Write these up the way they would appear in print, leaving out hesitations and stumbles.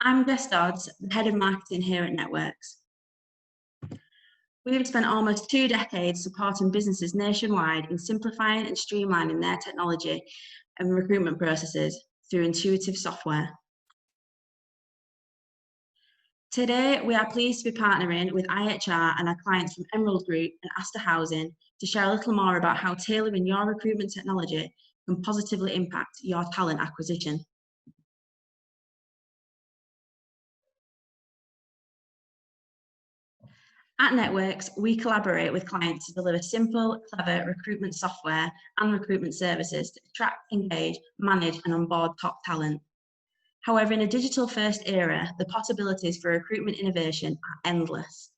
I'm Jess Dodds, the Head of Marketing here at Networx. We have spent almost 2 decades supporting businesses nationwide in simplifying and streamlining their technology and recruitment processes through intuitive software. Today, we are pleased to be partnering with IHR and our clients from Emerald Group and Astor Housing to share a little more about how tailoring your recruitment technology can positively impact your talent acquisition. At Networx, we collaborate with clients to deliver simple, clever recruitment software and recruitment services to attract, engage, manage, and onboard top talent. However, in a digital-first era, the possibilities for recruitment innovation are endless.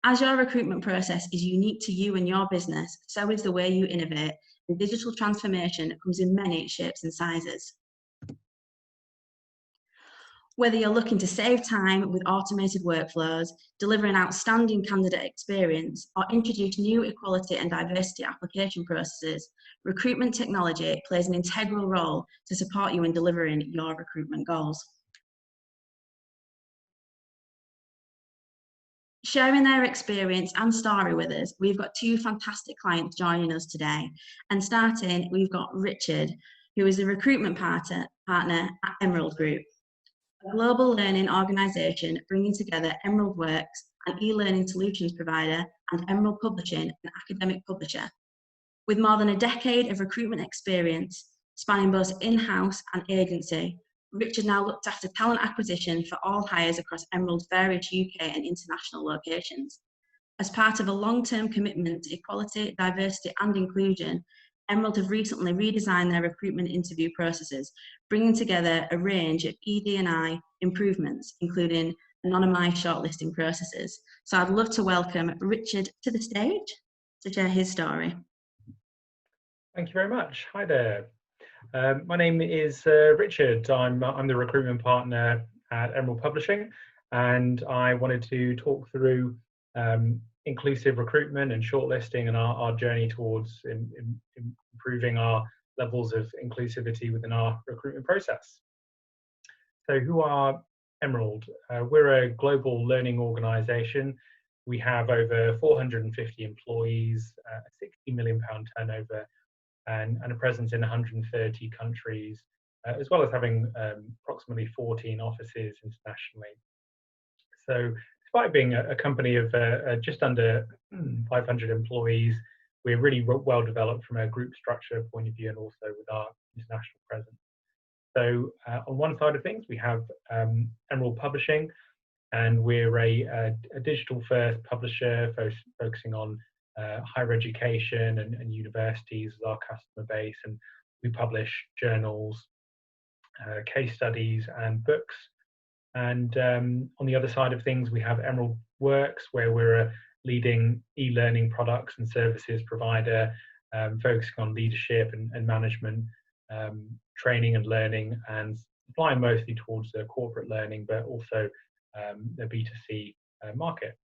As your recruitment process is unique to you and your business, so is the way you innovate, and digital transformation comes in many shapes and sizes. Whether you're looking to save time with automated workflows, deliver an outstanding candidate experience, or introduce new equality and diversity application processes, recruitment technology plays an integral role to support you in delivering your recruitment goals. Sharing their experience and story with us, we've got 2 fantastic clients joining us today. And starting, we've got Richard, who is a recruitment partner at Emerald Group, a global learning organisation bringing together Emeraldworks, an e-learning solutions provider, and Emerald Publishing, an academic publisher. With more than a decade of recruitment experience, spanning both in-house and agency, Richard now looks after talent acquisition for all hires across Emerald's various UK and international locations. As part of a long-term commitment to equality, diversity and inclusion, Emerald have recently redesigned their recruitment interview processes, bringing together a range of ED&I improvements, including anonymised shortlisting processes. So I'd love to welcome Richard to the stage to share his story. Thank you very much. Hi there. My name is Richard. I'm the recruitment partner at Emerald Publishing, and I wanted to talk through inclusive recruitment and shortlisting and our journey towards improving our levels of inclusivity within our recruitment process. So who are Emerald? We're a global learning organisation. We have over 450 employees, a £60 million turnover, and a presence in 130 countries, as well as having approximately 14 offices internationally. So despite being a company of just under 500 employees, we're really well developed from a group structure point of view and also with our international presence. So on one side of things, we have Emerald Publishing, and we're a digital-first publisher focusing on higher education and universities as our customer base, and we publish journals, case studies and books. And on the other side of things, we have Emeraldworks, where we're a leading e-learning products and services provider, focusing on leadership and management, training and learning, and applying mostly towards the corporate learning, but also the B2C market.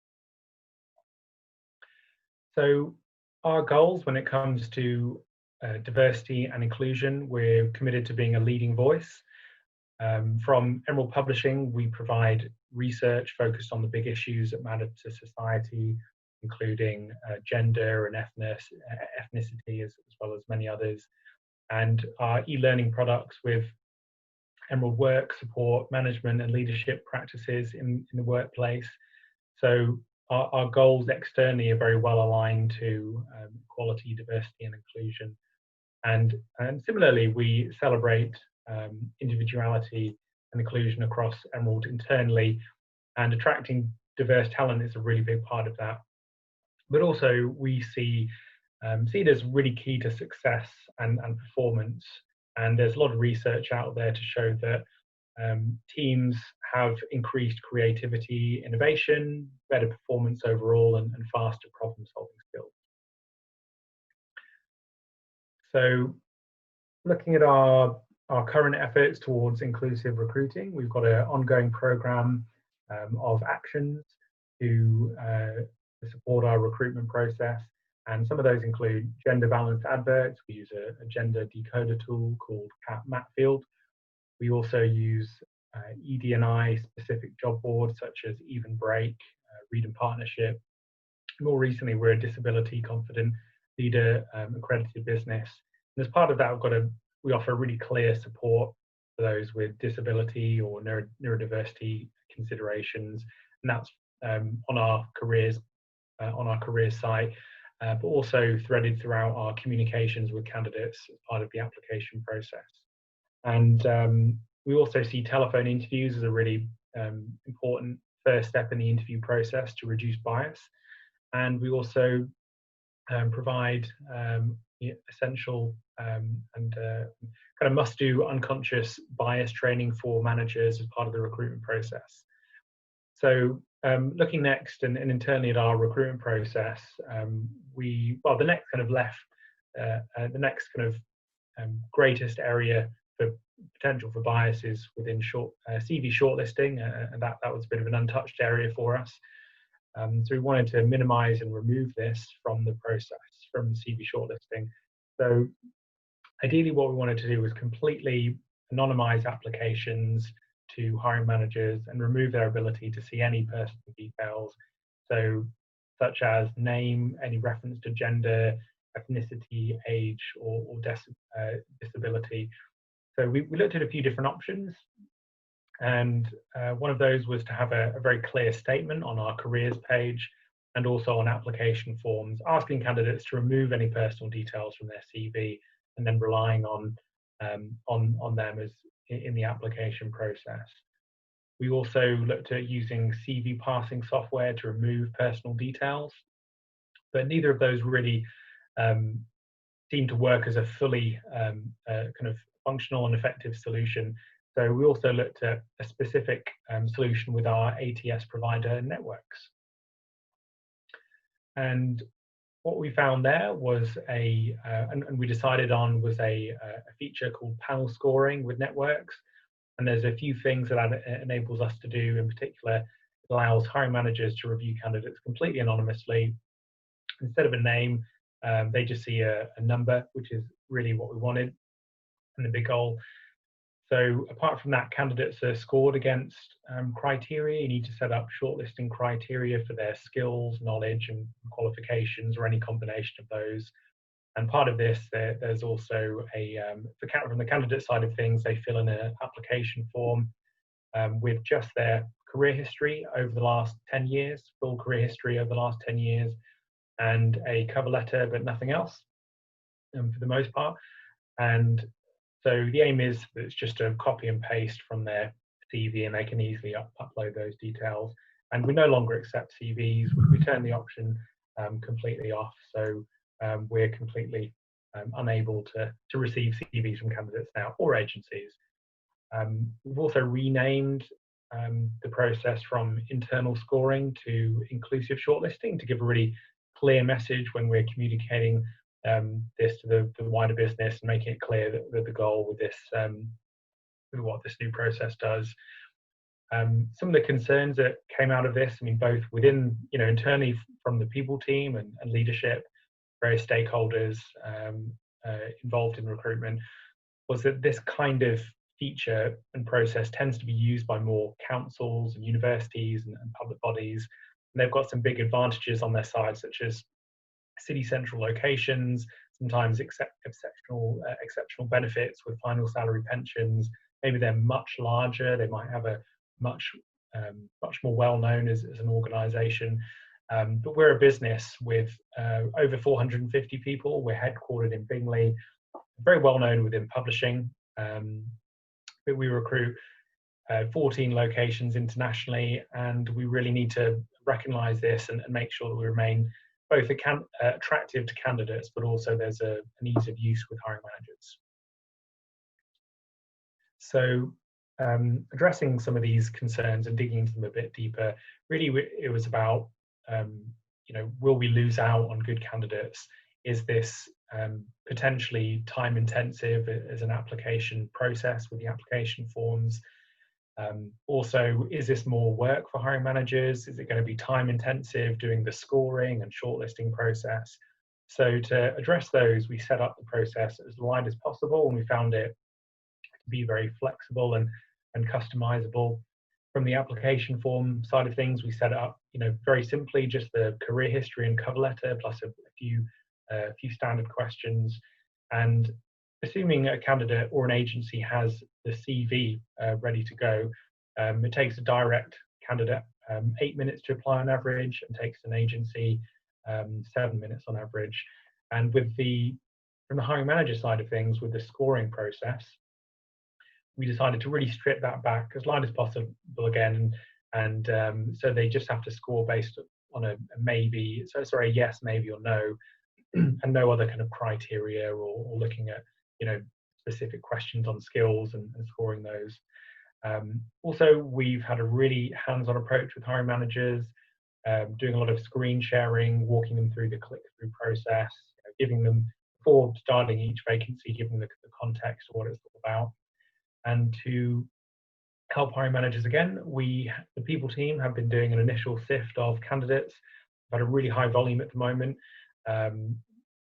So our goals when it comes to diversity and inclusion, we're committed to being a leading voice. From Emerald Publishing, we provide research focused on the big issues that matter to society, including gender and ethnicity, as well as many others. And our e-learning products with Emeraldworks support management and leadership practices in the workplace. So our goals externally are very well aligned to equality, diversity and inclusion. And similarly, we celebrate individuality and inclusion across Emerald internally, and attracting diverse talent is a really big part of that. But also we see it as really key to success and performance. And there's a lot of research out there to show that teams have increased creativity, innovation, better performance overall, and faster problem-solving skills. So looking at our current efforts towards inclusive recruiting, we've got an ongoing program of actions to support our recruitment process. And some of those include gender balanced adverts. We use a gender decoder tool called Matfield. We also use ED&I specific job boards such as Even Break, Read and Partnership. More recently, we're a disability confident leader accredited business. And as part of that, we offer really clear support for those with disability or neurodiversity considerations, and that's on our careers site, but also threaded throughout our communications with candidates as part of the application process. And we also see telephone interviews as a really important first step in the interview process to reduce bias. And we also provide essential and kind of must-do unconscious bias training for managers as part of the recruitment process. So looking next and internally at our recruitment process, the next kind of greatest area for potential for bias is within CV shortlisting, and that was a bit of an untouched area for us. So we wanted to minimize and remove this from the process, from CV shortlisting. So ideally what we wanted to do was completely anonymize applications to hiring managers and remove their ability to see any personal details, so such as name, any reference to gender, ethnicity, age, or disability. So we looked at a few different options, and one of those was to have a very clear statement on our careers page and also on application forms, asking candidates to remove any personal details from their CV and then relying on them as in the application process. We also looked at using CV parsing software to remove personal details, but neither of those really seemed to work as a fully kind of functional and effective solution. So we also looked at a specific solution with our ATS provider, Networx. And what we found there was and we decided on was a feature called panel scoring with Networx. And there's a few things that enables us to do. In particular, it allows hiring managers to review candidates completely anonymously. Instead of a name, they just see a number, which is really what we wanted and the big goal. So apart from that, candidates are scored against criteria. You need to set up shortlisting criteria for their skills, knowledge, and qualifications, or any combination of those. And part of this, there's also from the candidate side of things, they fill in an application form with just their career history over the last 10 years, full career history over the last 10 years, and a cover letter, but nothing else for the most part. And so the aim is that it's just a copy and paste from their CV, and they can easily upload those details. And we no longer accept CVs. We turn the option completely off. So we're completely unable to receive CVs from candidates now, or agencies. We've also renamed the process from internal scoring to inclusive shortlisting to give a really clear message when we're communicating this to the wider business, and making it clear that the goal with this, with what this new process does. Some of the concerns that came out of this, I mean, both within, internally from the people team and leadership, various stakeholders involved in recruitment, was that this kind of feature and process tends to be used by more councils and universities and public bodies. And they've got some big advantages on their side, such as city central locations, sometimes exceptional benefits with final salary pensions. Maybe they're much larger. They might have a much more well known as an organisation. But we're a business with over 450 people. We're headquartered in Bingley, very well known within publishing. But we recruit 14 locations internationally, and we really need to recognise this and make sure that we remain both attractive to candidates, but also there's an ease of use with hiring managers. So addressing some of these concerns and digging into them a bit deeper, really it was about, will we lose out on good candidates? Is this potentially time intensive as an application process with the application forms? Also, is this more work for hiring managers? Is it going to be time intensive doing the scoring and shortlisting process? So to address those, we set up the process as light as possible, and we found it to be very flexible and and customizable. From the application form side of things, we set it up, very simply, just the career history and cover letter, plus a few standard questions. And assuming a candidate or an agency has the CV ready to go, it takes a direct candidate 8 minutes to apply on average, and takes an agency 7 minutes on average. And from the hiring manager side of things, with the scoring process, we decided to really strip that back as light as possible again, and so they just have to score based on a yes, maybe, or no, and no other kind of criteria, or looking at specific questions on skills and scoring those. Also, we've had a really hands-on approach with hiring managers, doing a lot of screen sharing, walking them through the click-through process, giving them, before starting each vacancy, giving them the context of what it's all about. And to help hiring managers again, the people team, have been doing an initial sift of candidates. We've had a really high volume at the moment,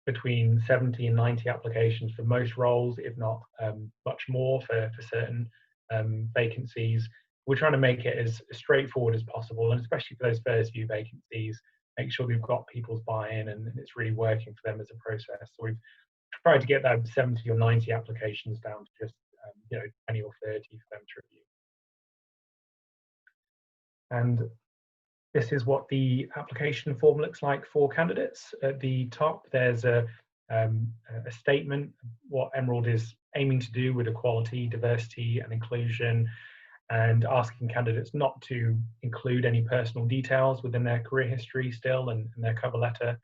between 70 and 90 applications for most roles, if not much more for certain vacancies. We're trying to make it as straightforward as possible, and especially for those first few vacancies, make sure we've got people's buy-in and it's really working for them as a process. So we've tried to get that 70 or 90 applications down to just 20 or 30 for them to review. And this is what the application form looks like for candidates. At the top, there's a statement, what Emerald is aiming to do with equality, diversity, and inclusion, and asking candidates not to include any personal details within their career history still, and their cover letter.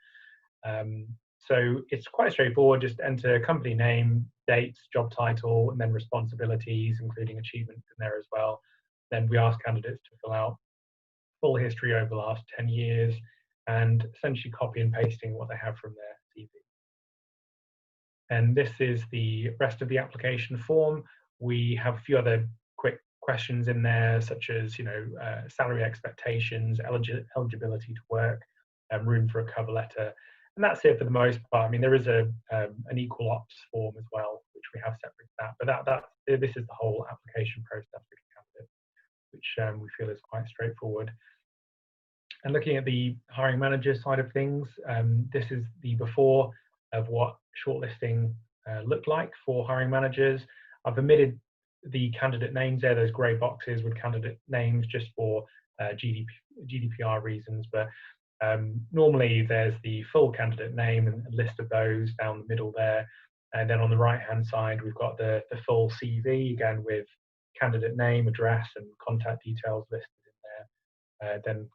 So it's quite straightforward. Just enter company name, dates, job title, and then responsibilities, including achievements in there as well. Then we ask candidates to fill out full history over the last 10 years, and essentially copy and pasting what they have from their CV. And this is the rest of the application form. We have a few other quick questions in there, such as salary expectations, eligibility to work, room for a cover letter, and that's it for the most part. I mean, there is an equal ops form as well, which we have separate to that. But this is the whole application process for candidates, which we feel is quite straightforward. And looking at the hiring manager side of things, this is the before of what shortlisting looked like for hiring managers. I've omitted the candidate names there, those grey boxes with candidate names, just for GDPR reasons. But normally there's the full candidate name and a list of those down the middle there. And then on the right-hand side, we've got the full CV, again, with candidate name, address, and contact details listed in there. Then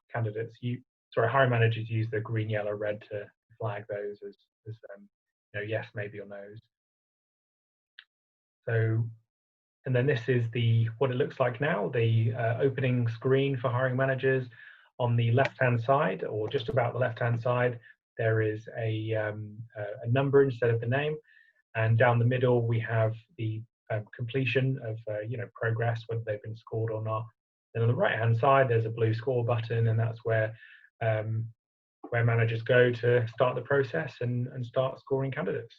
hiring managers use the green, yellow, red to flag those as yes, maybe, or no's. So, and then this is what it looks like now, the opening screen for hiring managers. On the left-hand side, or just about the left-hand side, there is a number instead of the name, and down the middle we have the completion of progress, whether they've been scored or not. Then on the right-hand side, there's a blue score button, and that's where managers go to start the process and start scoring candidates.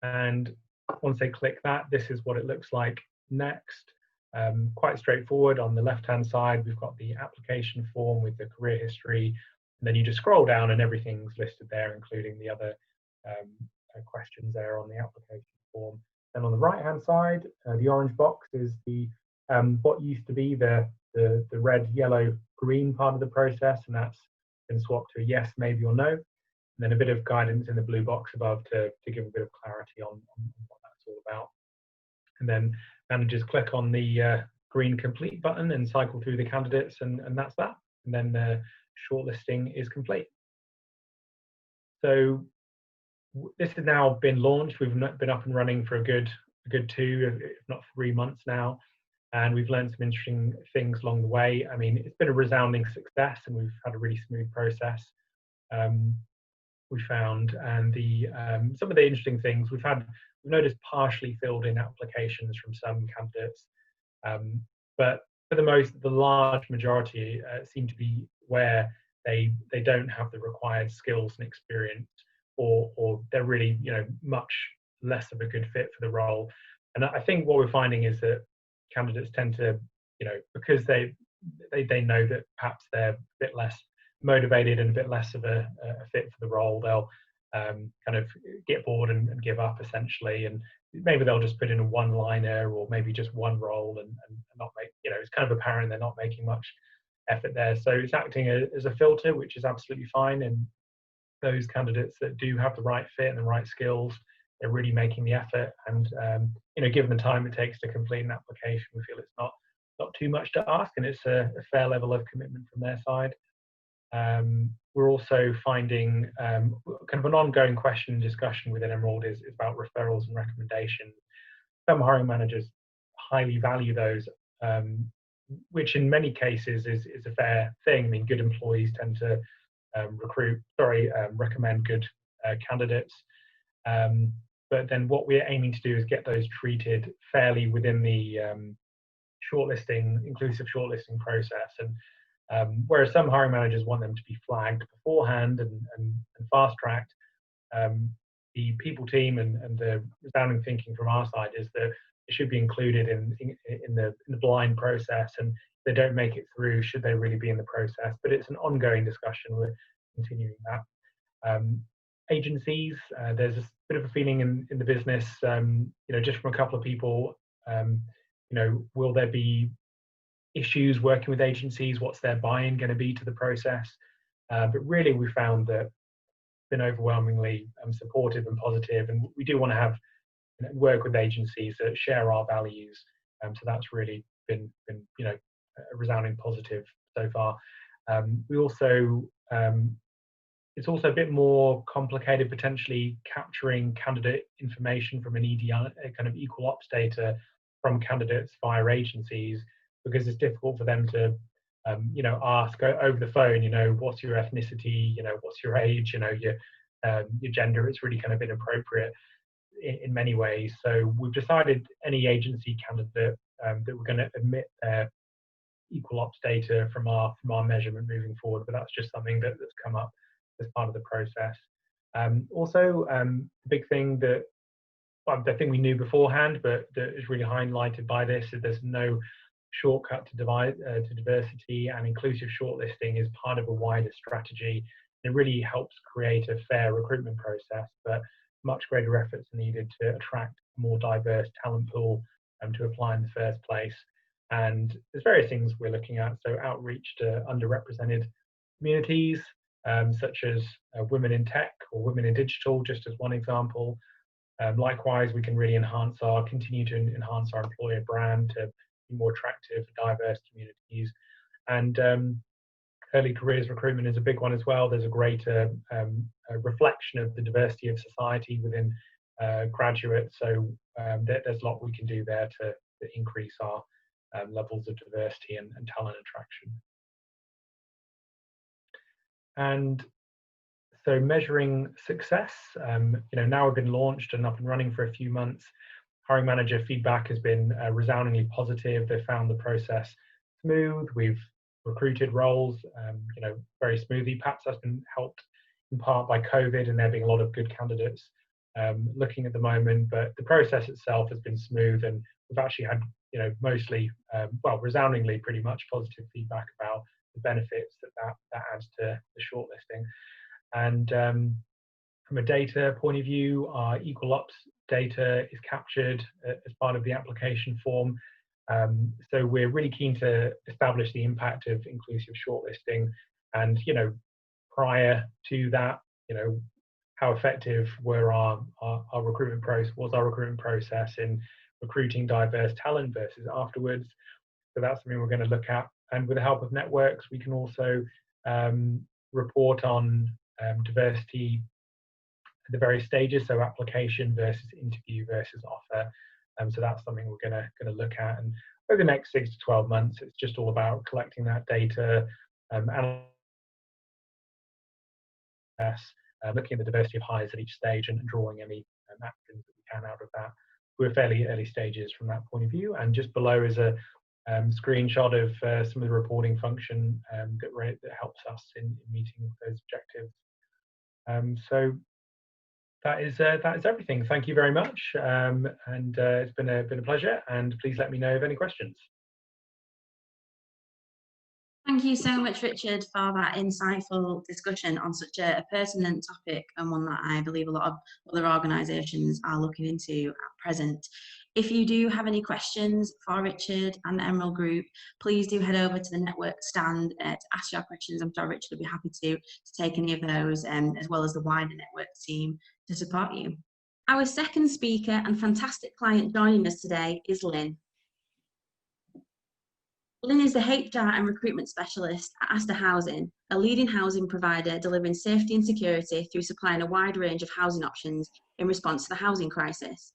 And once they click that, this is what it looks like next. Quite straightforward. On the left-hand side, we've got the application form with the career history, and then you just scroll down and everything's listed there, including the other questions there on the application form. And on the right-hand side, the orange box is the what used to be the red, yellow, green part of the process, and that's been swapped to a yes, maybe, or no. And then a bit of guidance in the blue box above to give a bit of clarity on what that's all about. And then managers click on the green complete button and cycle through the candidates, and that's that. And then the shortlisting is complete. So this has now been launched. We've been up and running for a good 2, if not 3 months now, and we've learned some interesting things along the way. I mean, it's been a resounding success, and we've had a really smooth process. We found, and some of the interesting things we've noticed partially filled in applications from some candidates, but for the large majority seem to be where they don't have the required skills and experience, or they're really much less of a good fit for the role. And I think what we're finding is that candidates tend to, because they know that perhaps they're a bit less motivated and a bit less of a fit for the role, they'll kind of get bored and give up essentially, and maybe they'll just put in a one-liner or maybe just one role and not make, it's kind of apparent they're not making much effort there. So it's acting as a filter, which is absolutely fine. And those candidates that do have the right fit and the right skills, they're really making the effort. And given the time it takes to complete an application, we feel it's not too much to ask, and it's a fair level of commitment from their side. We're also finding kind of an ongoing question and discussion within Emerald is about referrals and recommendations. Some hiring managers highly value those, which in many cases is a fair thing. I mean, good employees tend to recommend good candidates. But then what we're aiming to do is get those treated fairly within the inclusive shortlisting process. And whereas some hiring managers want them to be flagged beforehand and fast-tracked, the people team and the resounding thinking from our side is that it should be included in the blind process, and if they don't make it through, should they really be in the process? But it's an ongoing discussion. We're continuing that. Agencies, there's a bit of a feeling in the business, just from a couple of people, will there be issues working with agencies? What's their buy-in going to be to the process? But really, we found that it's been overwhelmingly supportive and positive, and we do want to have work with agencies that share our values. So that's really been a resounding positive so far. We also it's also a bit more complicated, potentially capturing candidate information from an EDI, a kind of equal ops data from candidates via agencies, because it's difficult for them to ask over the phone, what's your ethnicity, what's your age, your gender. It's really kind of inappropriate in many ways. So we've decided any agency candidate that we're going to admit their equal ops data from our measurement moving forward, but that's just something that's come up as part of the process. Also, the big thing that I think we knew beforehand, but that is really highlighted by this, is there's no shortcut to diversity, and inclusive shortlisting is part of a wider strategy. It really helps create a fair recruitment process, but much greater efforts are needed to attract a more diverse talent pool to apply in the first place. And there's various things we're looking at, so outreach to underrepresented communities, such as women in tech or women in digital, just as one example. Likewise, we can really continue to enhance our employer brand to be more attractive for diverse communities. And early careers recruitment is a big one as well. There's a greater reflection of the diversity of society within graduates. So there's a lot we can do there to increase our levels of diversity and talent attraction. And so measuring success, now we've been launched and up and running for a few months. Hiring manager feedback has been resoundingly positive. They found the process smooth. We've recruited roles, very smoothly. Perhaps that's been helped in part by COVID and there being a lot of good candidates looking at the moment. But the process itself has been smooth, and we've actually had, mostly, resoundingly pretty much positive feedback about the benefits that adds to the shortlisting. And from a data point of view, our equal ops data is captured as part of the application form. So we're really keen to establish the impact of inclusive shortlisting, and prior to that, how effective were our recruitment process in recruiting diverse talent versus afterwards. So that's something we're going to look at. And with the help of Networx, we can also report on diversity at the various stages, so application versus interview versus offer. So that's something we're going to look at. And over the next 6 to 12 months, it's just all about collecting that data, looking at the diversity of hires at each stage and drawing any actions that we can out of that. We're fairly early stages from that point of view. And just below is a screenshot of some of the reporting function that helps us in meeting those objectives. So that is everything. Thank you very much, and it's been a pleasure. And please let me know of any questions. Thank you so much, Richard, for that insightful discussion on such a pertinent topic, and one that I believe a lot of other organisations are looking into at present. If you do have any questions for Richard and the Emerald Group, please do head over to the Networx stand to ask your questions. I'm sure Richard will be happy to take any of those, as well as the wider Networx team to support you. Our second speaker and fantastic client joining us today is Lynn. Lynn is the HR and recruitment specialist at Asda Housing, a leading housing provider delivering safety and security through supplying a wide range of housing options in response to the housing crisis.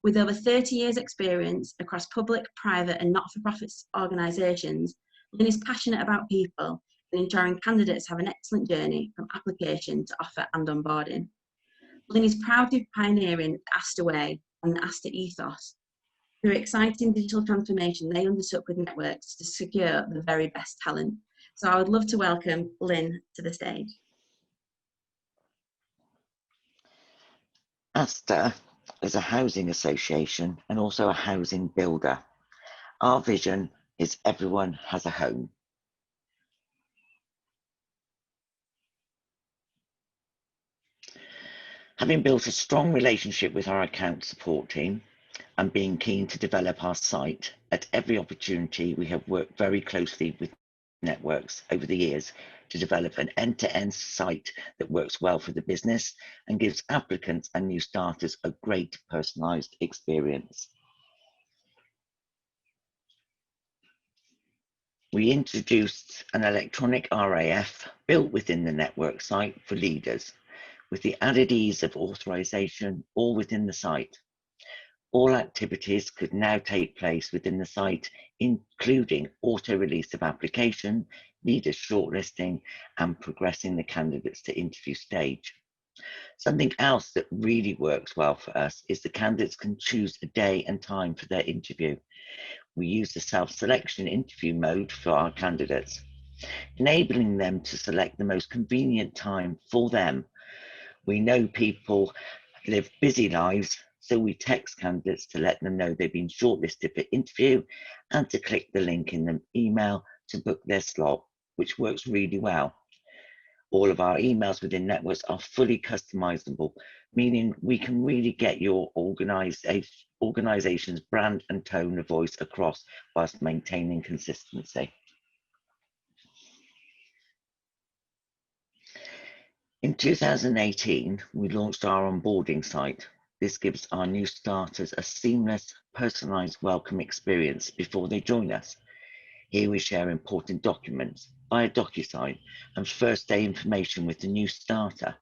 With over 30 years' experience across public, private and not-for-profit organisations, Lynn is passionate about people and ensuring candidates have an excellent journey from application to offer and onboarding. Lynn is proud to be pioneering the Asda Way and the Asda ethos, through exciting digital transformation they undertook with Networx to secure the very best talent. So I would love to welcome Lynn to the stage. Asda is a housing association and also a housing builder. Our vision is everyone has a home. Having built a strong relationship with our account support team and being keen to develop our site, at every opportunity we have worked very closely with Networx over the years to develop an end-to-end site that works well for the business and gives applicants and new starters a great personalised experience. We introduced an electronic RAF built within the Networx site for leaders, with the added ease of authorization all within the site. All activities could now take place within the site, including auto-release of application, leader shortlisting, and progressing the candidates to interview stage. Something else that really works well for us is the candidates can choose a day and time for their interview. We use the self-selection interview mode for our candidates, enabling them to select the most convenient time for them. We know people live busy lives, so we text candidates to let them know they've been shortlisted for interview and to click the link in the email to book their slot, which works really well. All of our emails within Networx are fully customizable, meaning we can really get your organization's brand and tone of voice across whilst maintaining consistency. In 2018, we launched our onboarding site. This gives our new starters a seamless, personalized welcome experience before they join us. Here we share important documents via DocuSign and first day information with the new starter,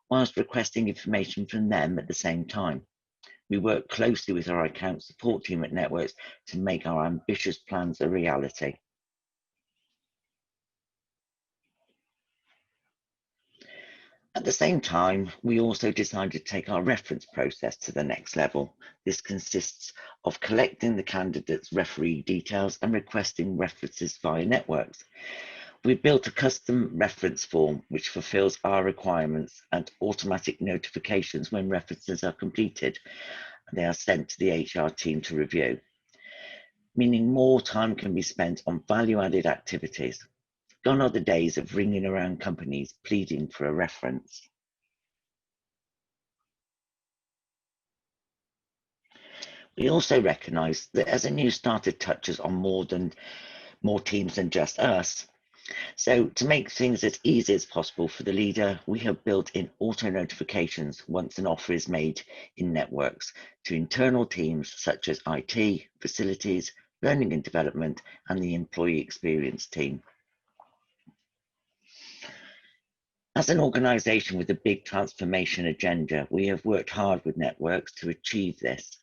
whilst requesting information from them at the same time. We work closely with our account support team at Networx to make our ambitious plans a reality. At the same time, we also decided to take our reference process to the next level. This consists of collecting the candidate's referee details and requesting references via Networx. We've built a custom reference form which fulfills our requirements and automatic notifications when references are completed. They are sent to the HR team to review, meaning more time can be spent on value-added activities. Gone are the days of ringing around companies pleading for a reference. We also recognise that as a new starter touches on more teams than just us, so to make things as easy as possible for the leader, we have built in auto notifications once an offer is made in Networx to internal teams such as IT, facilities, learning and development, and the employee experience team. As an organisation with a big transformation agenda, we have worked hard with Networx to achieve this.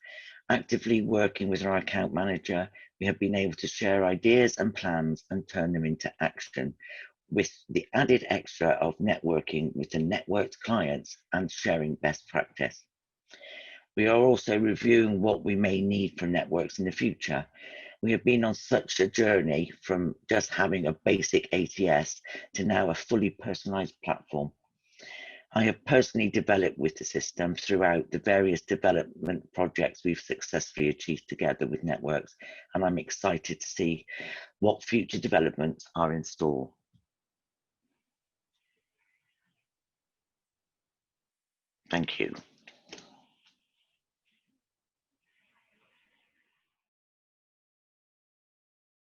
Actively working with our account manager, we have been able to share ideas and plans and turn them into action, with the added extra of networking with the Networx clients and sharing best practice. We are also reviewing what we may need from Networx in the future. We have been on such a journey from just having a basic ATS to now a fully personalized platform. I have personally developed with the system throughout the various development projects we've successfully achieved together with Networx, and I'm excited to see what future developments are in store. Thank you.